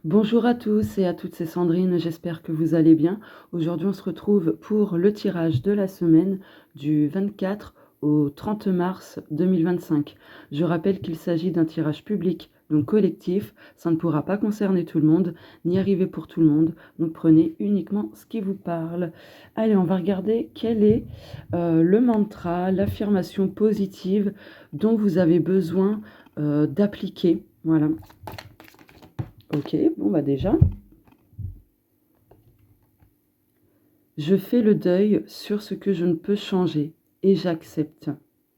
Bonjour à tous et à toutes, c'est Sandrine, j'espère que vous allez bien. Aujourd'hui, on se retrouve pour le tirage de la semaine du 24 au 30 mars 2025. Je rappelle qu'il s'agit d'un tirage public, donc collectif. Ça ne pourra pas concerner tout le monde, ni arriver pour tout le monde. Donc prenez uniquement ce qui vous parle. Allez, on va regarder quel est le mantra, l'affirmation positive dont vous avez besoin d'appliquer. Voilà. Ok, bon bah déjà, je fais le deuil sur ce que je ne peux changer et j'accepte.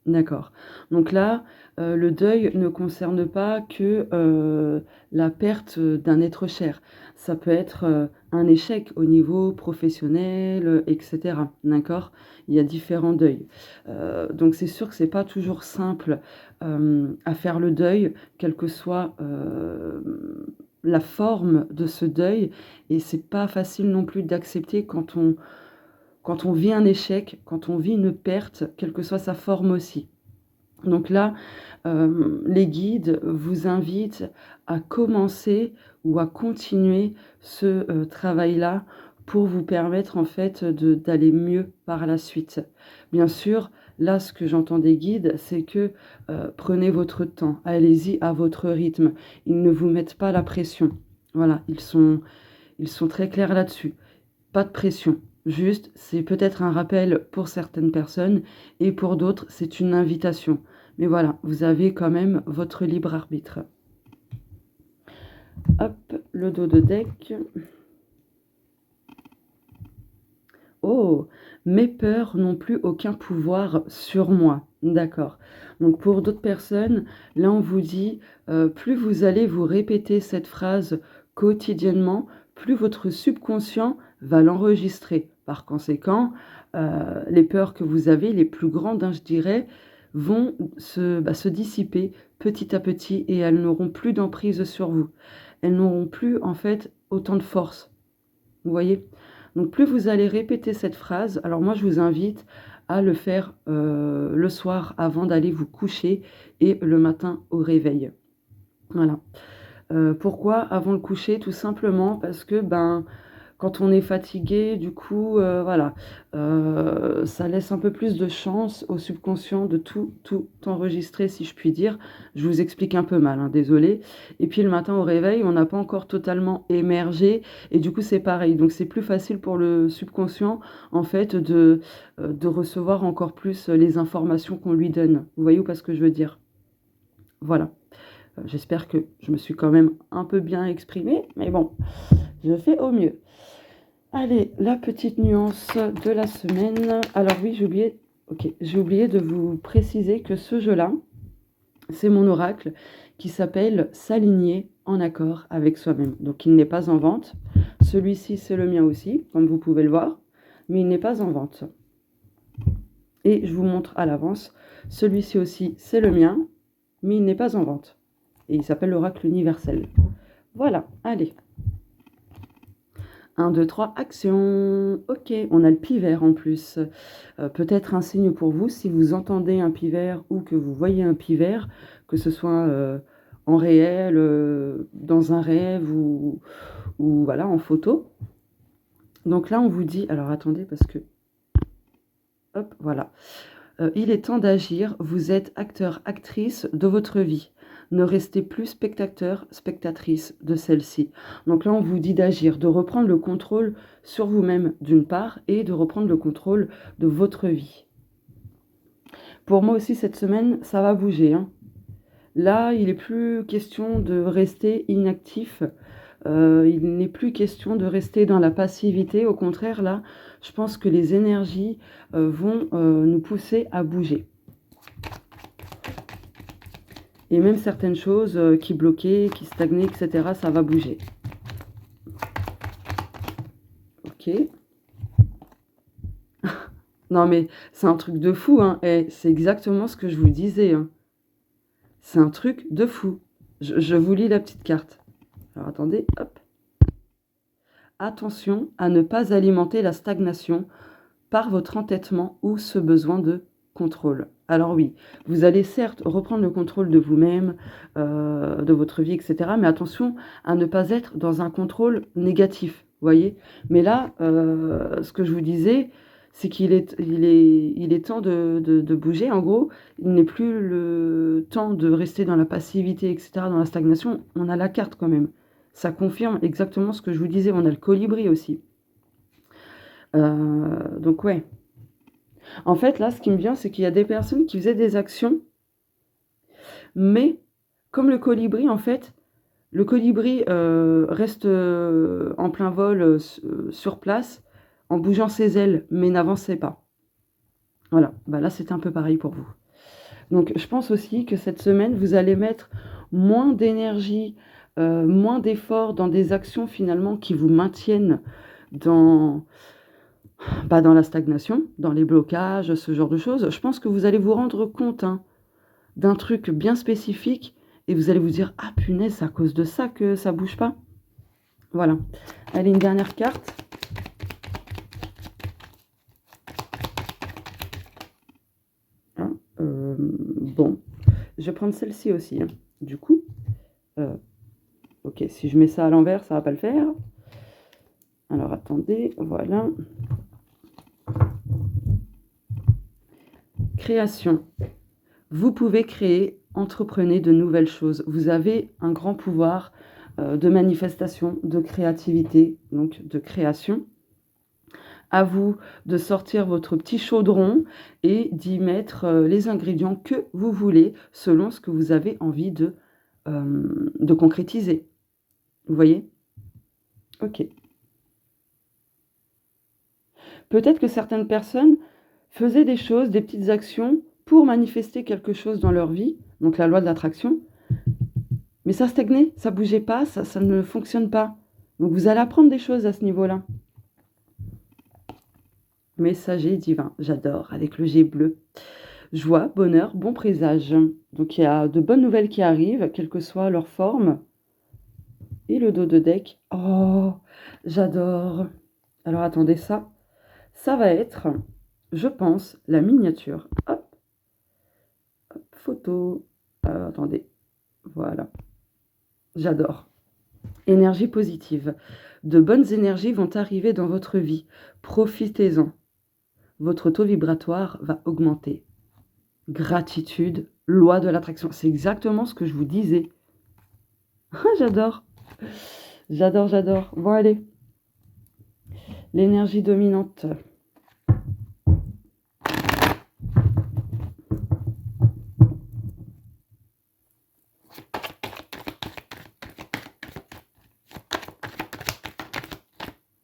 D'accord. Donc là, le deuil ne concerne pas que la perte d'un être cher. Ça peut être un échec au niveau professionnel, etc. D'accord. Il y a différents deuils. Donc c'est sûr que c'est pas toujours simple à faire le deuil, quelle que soit la forme de ce deuil. Et c'est pas facile non plus d'accepter quand on vit un échec, quand on vit une perte, quelle que soit sa forme aussi. Donc là, les guides vous invitent à commencer ou à continuer ce travail-là pour vous permettre en fait d'aller mieux par la suite. Bien sûr, là, ce que j'entends des guides, c'est que prenez votre temps, allez-y à votre rythme. Ils ne vous mettent pas la pression. Voilà, ils sont très clairs là-dessus. Pas de pression. Juste, c'est peut-être un rappel pour certaines personnes et pour d'autres, c'est une invitation. Mais voilà, vous avez quand même votre libre arbitre. Hop, le dos de deck. Oh, mes peurs n'ont plus aucun pouvoir sur moi. D'accord. Donc pour d'autres personnes, là on vous dit, plus vous allez vous répéter cette phrase quotidiennement, plus votre subconscient va l'enregistrer. Par conséquent, les peurs que vous avez, les plus grandes, hein, je dirais, vont se dissiper petit à petit et elles n'auront plus d'emprise sur vous. Elles n'auront plus en fait autant de force. Vous voyez? Donc plus vous allez répéter cette phrase, alors moi je vous invite à le faire le soir avant d'aller vous coucher et le matin au réveil. Voilà. Pourquoi avant le coucher? Tout simplement parce que quand on est fatigué, du coup, voilà, ça laisse un peu plus de chance au subconscient de tout enregistrer, si je puis dire. Je vous explique un peu mal, hein, désolée. Et puis le matin au réveil, on n'a pas encore totalement émergé et du coup, c'est pareil. Donc c'est plus facile pour le subconscient, en fait, de recevoir encore plus les informations qu'on lui donne. Vous voyez ou pas ce que je veux dire? Voilà. J'espère que je me suis quand même un peu bien exprimée, mais bon, je fais au mieux. Allez, la petite nuance de la semaine. Alors oui, j'ai oublié de vous préciser que ce jeu-là, c'est mon oracle qui s'appelle S'aligner en accord avec soi-même. Donc il n'est pas en vente. Celui-ci, c'est le mien aussi, comme vous pouvez le voir, mais il n'est pas en vente. Et je vous montre à l'avance, celui-ci aussi, c'est le mien, mais il n'est pas en vente. Et il s'appelle l'oracle universel. Voilà, allez. 1, 2, 3, action. Ok, on a le pivert en plus. Peut-être un signe pour vous si vous entendez un pivert ou que vous voyez un pivert, que ce soit en réel, dans un rêve ou voilà, en photo. Donc là, on vous dit, alors attendez parce que, hop, voilà. Il est temps d'agir, vous êtes acteur, actrice de votre vie. Ne restez plus spectateur, spectatrice de celle-ci. Donc là, on vous dit d'agir, de reprendre le contrôle sur vous-même d'une part et de reprendre le contrôle de votre vie. Pour moi aussi, cette semaine, ça va bouger, hein. Là, il n'est plus question de rester inactif. Il n'est plus question de rester dans la passivité. Au contraire, là, je pense que les énergies vont nous pousser à bouger. Et même certaines choses qui bloquaient, qui stagnaient, etc., ça va bouger. Ok. Non mais c'est un truc de fou, hein. Et c'est exactement ce que je vous disais, hein. C'est un truc de fou. Je vous lis la petite carte. Alors attendez, hop. Attention à ne pas alimenter la stagnation par votre entêtement ou ce besoin de contrôle. Alors oui, vous allez certes reprendre le contrôle de vous-même, de votre vie et cetera, mais attention à ne pas être dans un contrôle négatif, vous voyez? Mais là, ce que je vous disais, c'est qu'il est temps de bouger. En gros, il n'est plus le temps de rester dans la passivité et cetera, dans la stagnation. On a la carte quand même. Ça confirme exactement ce que je vous disais. On a le colibri aussi. Donc ouais. En fait, là, ce qui me vient, c'est qu'il y a des personnes qui faisaient des actions, mais comme le colibri, en fait, le colibri reste en plein vol sur place en bougeant ses ailes, mais n'avançait pas. Voilà, bah là, c'est un peu pareil pour vous. Donc, je pense aussi que cette semaine, vous allez mettre moins d'énergie, moins d'efforts dans des actions finalement qui vous maintiennent dans, bah, dans la stagnation, dans les blocages, ce genre de choses. Je pense que vous allez vous rendre compte hein, d'un truc bien spécifique et vous allez vous dire « Ah punaise, c'est à cause de ça que ça bouge pas ?» Voilà. Allez, une dernière carte. Hein, bon, je vais prendre celle-ci aussi. Hein. Du coup, ok, si je mets ça à l'envers, ça va pas le faire. Alors, attendez, voilà. Création. Vous pouvez créer, entreprenez de nouvelles choses. Vous avez un grand pouvoir de manifestation, de créativité, donc de création. À vous de sortir votre petit chaudron et d'y mettre les ingrédients que vous voulez selon ce que vous avez envie de concrétiser. Vous voyez? Ok. Peut-être que certaines personnes faisaient des choses, des petites actions pour manifester quelque chose dans leur vie, donc la loi de l'attraction, mais ça stagnait, ça bougeait pas, ça ne fonctionne pas. Donc vous allez apprendre des choses à ce niveau-là. Messager divin, j'adore, avec le G bleu. Joie, bonheur, bon présage. Donc il y a de bonnes nouvelles qui arrivent, quelle que soit leur forme. Et le dos de deck. Oh, j'adore. Alors attendez, ça va être, je pense, la miniature. Hop, hop photo. Attendez, voilà. J'adore. Énergie positive. De bonnes énergies vont arriver dans votre vie. Profitez-en. Votre taux vibratoire va augmenter. Gratitude, loi de l'attraction. C'est exactement ce que je vous disais. J'adore. J'adore, j'adore. Bon, allez. L'énergie dominante.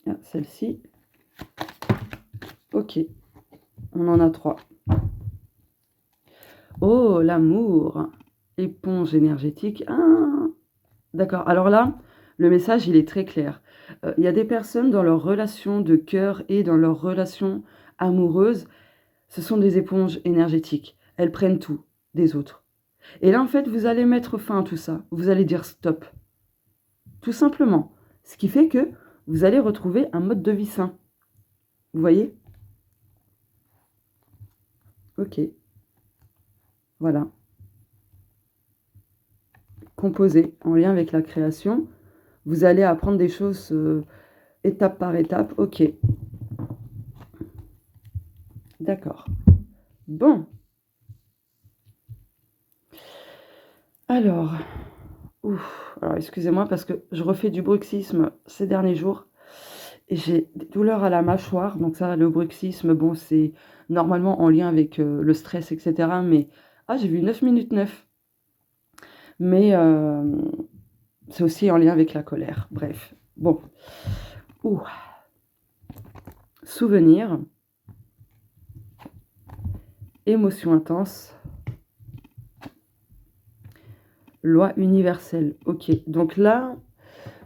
Ah, celle-ci. Ok. On en a 3. Oh, l'amour. Éponge énergétique. Ah, d'accord. Alors là, le message, il est très clair. Il y a des personnes dans leur relation de cœur et dans leur relation amoureuse, ce sont des éponges énergétiques. Elles prennent tout des autres. Et là, en fait, vous allez mettre fin à tout ça. Vous allez dire stop. Tout simplement. Ce qui fait que vous allez retrouver un mode de vie sain. Vous voyez? Ok. Voilà. Composer en lien avec la création. Vous allez apprendre des choses étape par étape. Ok. D'accord. Bon. Alors, alors excusez-moi parce que je refais du bruxisme ces derniers jours et j'ai des douleurs à la mâchoire. Donc ça, le bruxisme, bon, c'est normalement en lien avec le stress, etc. Mais, j'ai vu 9 minutes 9. Mais c'est aussi en lien avec la colère. Bref, bon. Souvenir. Émotion intense. Loi universelle. Ok, donc là,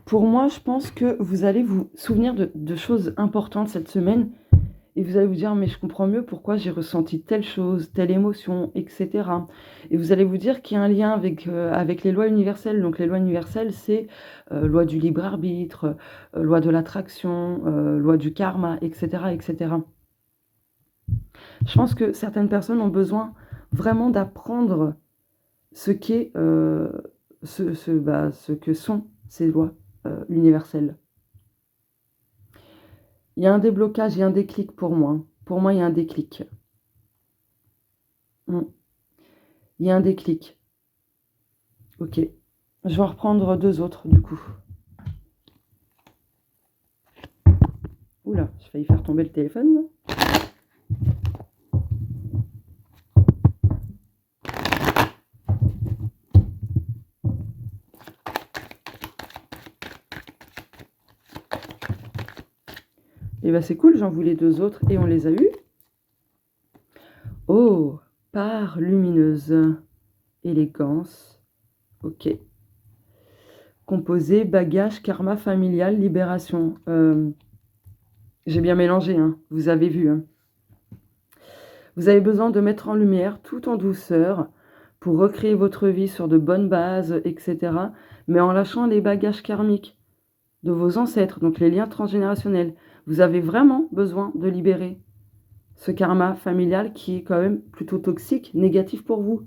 pour moi, je pense que vous allez vous souvenir de choses importantes cette semaine et vous allez vous dire, mais je comprends mieux pourquoi j'ai ressenti telle chose, telle émotion, etc. Et vous allez vous dire qu'il y a un lien avec les lois universelles. Donc les lois universelles, c'est loi du libre arbitre, loi de l'attraction, loi du karma, etc., etc. Je pense que certaines personnes ont besoin vraiment d'apprendre ce qu'est, ce que sont ces lois universelles. Il y a un déblocage, il y a un déclic pour moi. Pour moi, il y a un déclic. Il y a un déclic. Ok. Je vais en reprendre 2 autres, du coup. Oula, j'ai failli faire tomber le téléphone, là. Et bah c'est cool, j'en voulais 2 autres et on les a eus. Oh, part lumineuse, élégance, ok. Composé, bagage, karma familial, libération. J'ai bien mélangé, hein, vous avez vu. Hein. Vous avez besoin de mettre en lumière, tout en douceur, pour recréer votre vie sur de bonnes bases, etc. Mais en lâchant les bagages karmiques de vos ancêtres, donc les liens transgénérationnels. Vous avez vraiment besoin de libérer ce karma familial qui est quand même plutôt toxique, négatif pour vous.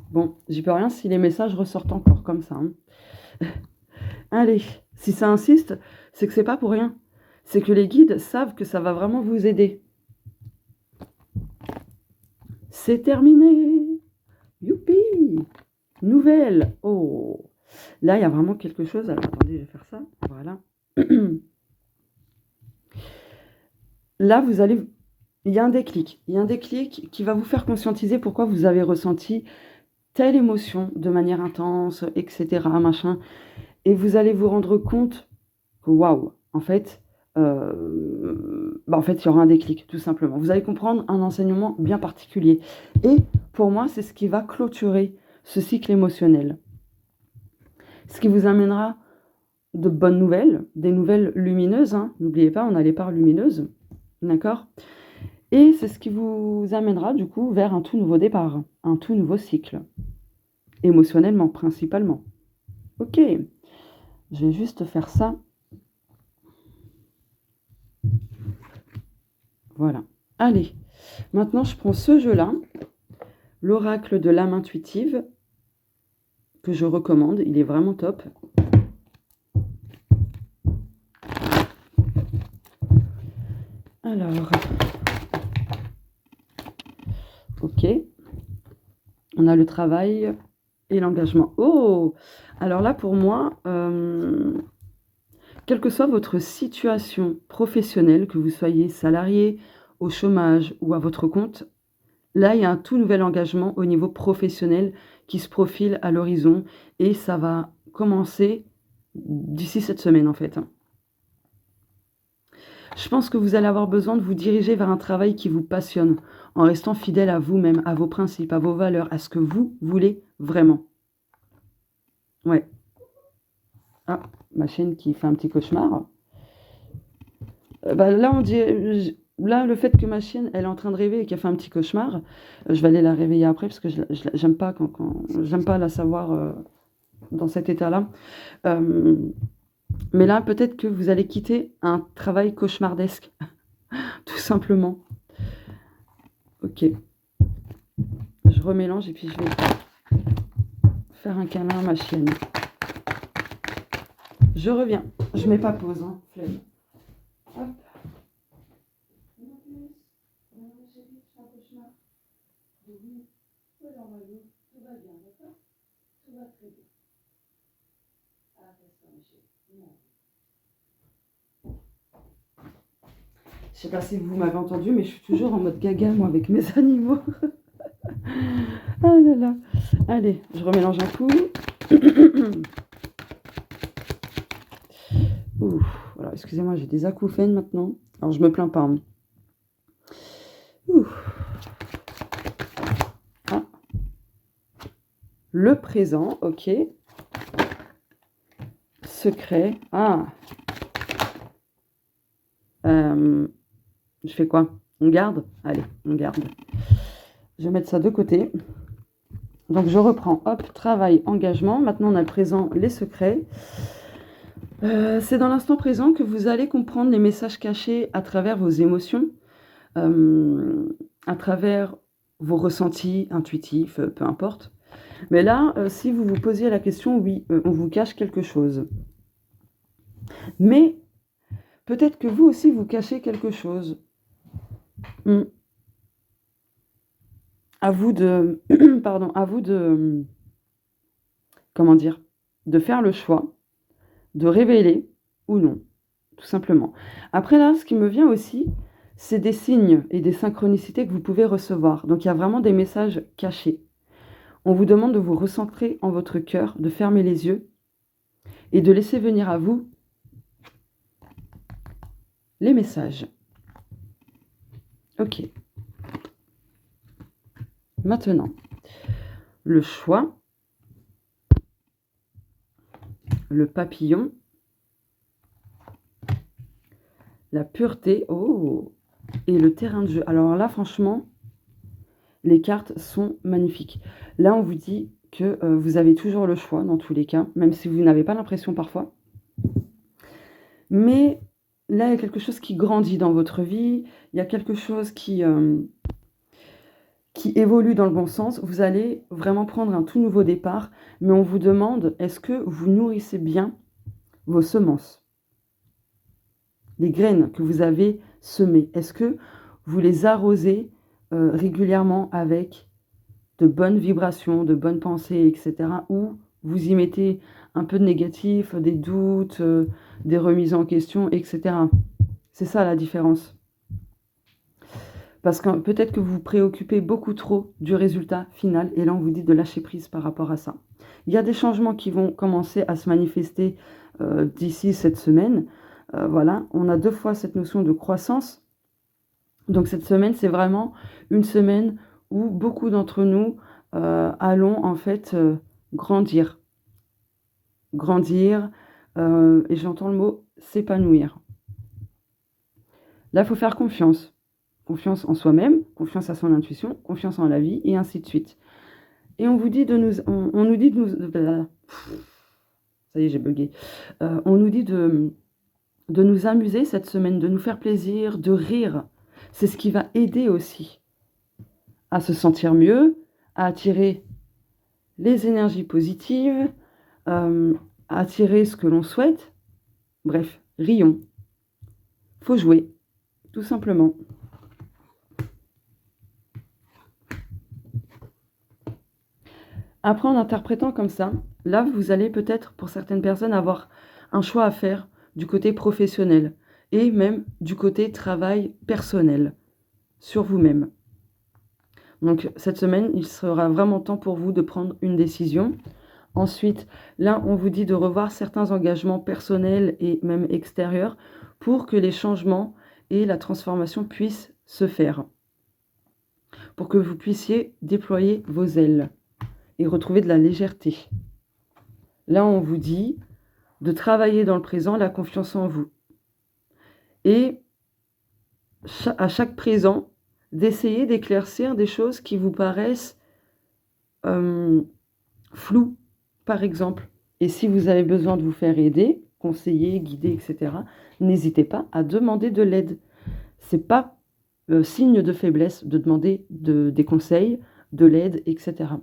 Bon, j'y peux rien si les messages ressortent encore comme ça. Hein. Allez, si ça insiste, c'est que c'est pas pour rien. C'est que les guides savent que ça va vraiment vous aider. C'est terminé. Youpi. Nouvelle. Oh. Là, il y a vraiment quelque chose. Alors, attendez, je vais faire ça. Voilà. Là, vous allez... Il y a un déclic. Il y a un déclic qui va vous faire conscientiser pourquoi vous avez ressenti telle émotion de manière intense, etc. Machin. Et vous allez vous rendre compte que, waouh, en fait, il y aura un déclic, tout simplement. Vous allez comprendre un enseignement bien particulier. Et pour moi, c'est ce qui va clôturer ce cycle émotionnel. Ce qui vous amènera de bonnes nouvelles, des nouvelles lumineuses. Hein. N'oubliez pas, on a les parts lumineuses. D'accord ? Et c'est ce qui vous amènera, du coup, vers un tout nouveau départ, un tout nouveau cycle. Émotionnellement, principalement. Ok. Je vais juste faire ça. Voilà. Allez. Maintenant, je prends ce jeu-là, l'oracle de l'âme intuitive, que je recommande. Il est vraiment top. Alors, ok. On a le travail et l'engagement. Oh! Alors là, pour moi, quelle que soit votre situation professionnelle, que vous soyez salarié, au chômage ou à votre compte, là, il y a un tout nouvel engagement au niveau professionnel qui se profile à l'horizon et ça va commencer d'ici cette semaine, en fait. Je pense que vous allez avoir besoin de vous diriger vers un travail qui vous passionne, en restant fidèle à vous-même, à vos principes, à vos valeurs, à ce que vous voulez vraiment. Ouais. Ah, ma chienne qui fait un petit cauchemar. Là, on dit... Là, le fait que ma chienne, elle est en train de rêver et qu'elle fait un petit cauchemar, je vais aller la réveiller après parce que j'aime pas j'aime pas la savoir dans cet état-là. Mais là, peut-être que vous allez quitter un travail cauchemardesque, tout simplement. Ok. Je remélange et puis je vais faire un câlin à ma chienne. Je reviens. Je mets pas pause, hein. Flemme. Hop. Je sais pas si vous m'avez entendu, mais je suis toujours en mode gaga, moi, avec mes animaux. Ah là là. Allez, je remélange un coup. Ouf. Alors, excusez-moi, j'ai des acouphènes maintenant. Alors, je me plains pas. Hein. Ouf. Ah. Le présent, ok. Secret. Ah. Je fais quoi? On garde? Allez, on garde. Je vais mettre ça de côté. Donc, je reprends. Hop, travail, engagement. Maintenant, on a le présent, les secrets. C'est dans l'instant présent que vous allez comprendre les messages cachés à travers vos émotions. à travers vos ressentis intuitifs, peu importe. Mais là, si vous vous posiez la question, oui, on vous cache quelque chose. Mais peut-être que vous aussi, vous cachez quelque chose. Mmh. À vous de pardon, à vous de, comment dire? De faire le choix, de révéler ou non, tout simplement. Après là, ce qui me vient aussi, c'est des signes et des synchronicités que vous pouvez recevoir. Donc il y a vraiment des messages cachés. On vous demande de vous recentrer en votre cœur, de fermer les yeux et de laisser venir à vous les messages. OK. Maintenant, le choix, le papillon, la pureté, oh, et le terrain de jeu. Alors là, franchement, les cartes sont magnifiques. Là, on vous dit que vous avez toujours le choix dans tous les cas, même si vous n'avez pas l'impression parfois. Mais là, il y a quelque chose qui grandit dans votre vie, il y a quelque chose qui évolue dans le bon sens. Vous allez vraiment prendre un tout nouveau départ, mais on vous demande, est-ce que vous nourrissez bien vos semences? Les graines que vous avez semées, est-ce que vous les arrosez régulièrement avec de bonnes vibrations, de bonnes pensées, etc. ou vous y mettez un peu de négatif, des doutes, des remises en question, etc. C'est ça la différence. Parce que peut-être que vous vous préoccupez beaucoup trop du résultat final et là on vous dit de lâcher prise par rapport à ça. Il y a des changements qui vont commencer à se manifester d'ici cette semaine. Voilà, on a 2 fois cette notion de croissance. Donc cette semaine, c'est vraiment une semaine où beaucoup d'entre nous allons en fait grandir. Grandir, et j'entends le mot s'épanouir. Là, il faut faire confiance. Confiance en soi-même, confiance à son intuition, confiance en la vie, et ainsi de suite. Et on vous dit de nous... On nous dit de nous... Ça y est, j'ai bugué. On nous dit de nous amuser cette semaine, de nous faire plaisir, de rire. C'est ce qui va aider aussi à se sentir mieux, à attirer les énergies positives, à attirer ce que l'on souhaite. Bref, rions. Faut jouer, tout simplement. Après, en interprétant comme ça, là, vous allez peut-être, pour certaines personnes, avoir un choix à faire du côté professionnel et même du côté travail personnel sur vous-même. Donc, cette semaine, il sera vraiment temps pour vous de prendre une décision. Ensuite, là, on vous dit de revoir certains engagements personnels et même extérieurs pour que les changements et la transformation puissent se faire. Pour que vous puissiez déployer vos ailes et retrouver de la légèreté. Là, on vous dit de travailler dans le présent la confiance en vous. Et à chaque présent, d'essayer d'éclaircir des choses qui vous paraissent floues, par exemple. Et si vous avez besoin de vous faire aider, conseiller, guider, etc., n'hésitez pas à demander de l'aide. C'est pas signe de faiblesse de demander des conseils, de l'aide, etc.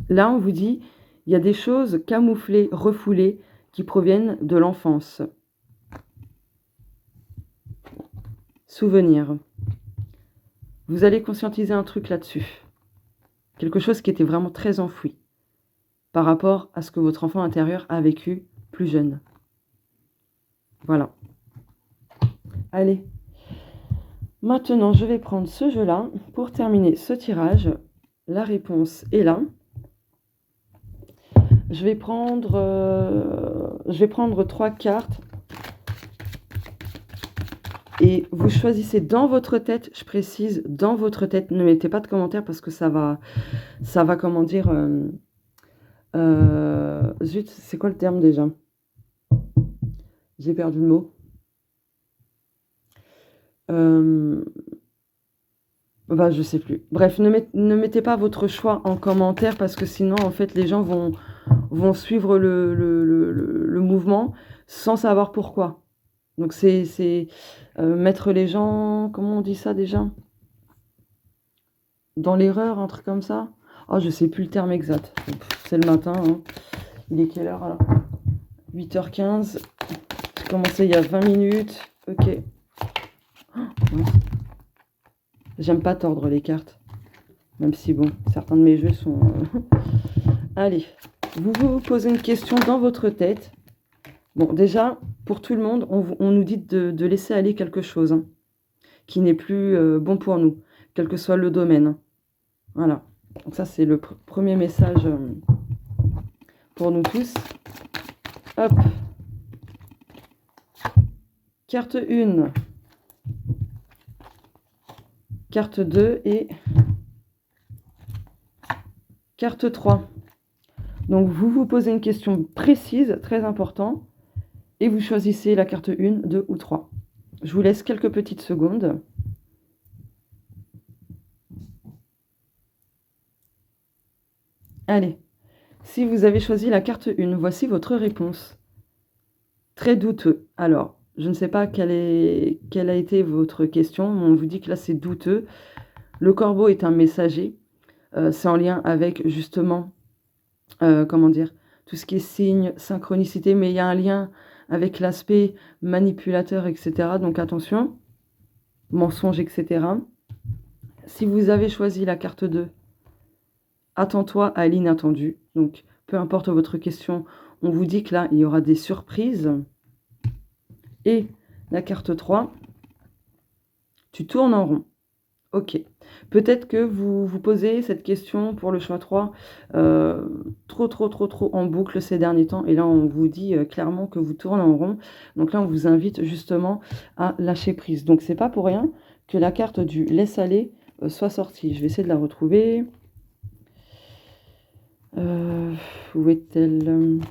Là, on vous dit, il y a des choses camouflées, refoulées, qui proviennent de l'enfance. Souvenirs. Vous allez conscientiser un truc là-dessus. Quelque chose qui était vraiment très enfoui par rapport à ce que votre enfant intérieur a vécu plus jeune. Voilà. Allez. Maintenant, je vais prendre ce jeu-là pour terminer ce tirage. La réponse est là. Je vais prendre 3 cartes. Et vous choisissez dans votre tête, je précise, dans votre tête. Ne mettez pas de commentaires parce que ça va comment dire... zut, c'est quoi le terme déjà? J'ai perdu le mot. Bah, je sais plus. Bref, ne mettez pas votre choix en commentaire parce que sinon, en fait, les gens vont suivre le mouvement sans savoir pourquoi. Donc, c'est mettre les gens... Comment on dit ça déjà? dans l'erreur, un truc comme ça. Oh, je sais plus le terme exact. C'est le matin, hein. Il est quelle heure là? 8h15. J'ai commencé il y a 20 minutes. Ok. Oh, mince. J'aime pas tordre les cartes. Même si, bon, certains de mes jeux sont... Allez, vous vous posez une question dans votre tête. Bon, déjà, pour tout le monde, on nous dit de laisser aller quelque chose, hein, qui n'est plus bon pour nous, quel que soit le domaine, hein. Voilà. Donc ça, c'est le premier message pour nous tous. Hop. Carte 1. Carte 2 et carte 3. Donc, vous vous posez une question précise, très importante, et vous choisissez la carte 1, 2 ou 3. Je vous laisse quelques petites secondes. Allez, si vous avez choisi la carte 1, voici votre réponse. Très douteux. Alors, je ne sais pas quelle a été votre question, mais on vous dit que là, c'est douteux. Le corbeau est un messager. C'est en lien avec, justement, comment dire, tout ce qui est signe, synchronicité, mais il y a un lien avec l'aspect manipulateur, etc. Donc, attention, mensonge, etc. Si vous avez choisi la carte 2, attends-toi à l'inattendu. Donc, peu importe votre question, on vous dit que là, il y aura des surprises. Et la carte 3, tu tournes en rond. Ok. Peut-être que vous vous posez cette question pour le choix 3 trop en boucle ces derniers temps. Et là, on vous dit clairement que vous tournez en rond. Donc là, on vous invite justement à lâcher prise. Donc, c'est pas pour rien que la carte du laisse aller soit sortie. Je vais essayer de la retrouver. Où est-elle?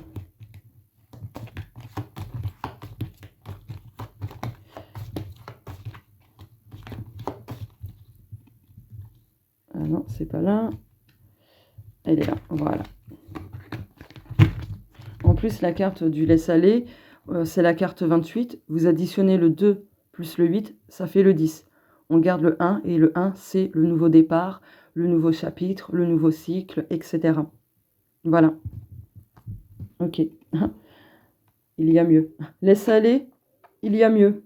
Ah non, c'est pas là. Elle est là, voilà. En plus, la carte du laisse aller, c'est la carte 28. Vous additionnez le 2 plus le 8, ça fait le 10. On garde le 1 et le 1, c'est le nouveau départ, le nouveau chapitre, le nouveau cycle, etc. Voilà. Ok. Il y a mieux. Laisse aller, il y a mieux.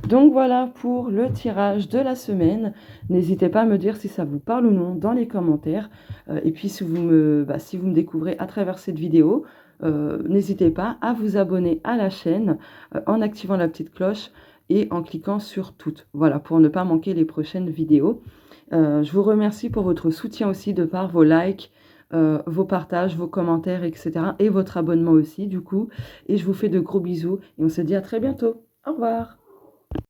Donc voilà pour le tirage de la semaine. N'hésitez pas à me dire si ça vous parle ou non dans les commentaires. Et puis si vous me découvrez à travers cette vidéo, n'hésitez pas à vous abonner à la chaîne en activant la petite cloche et en cliquant sur toutes. Voilà, pour ne pas manquer les prochaines vidéos. Je vous remercie pour votre soutien aussi de par vos likes, vos partages, vos commentaires, etc. Et votre abonnement aussi du coup. Et je vous fais de gros bisous et on se dit à très bientôt. Au revoir.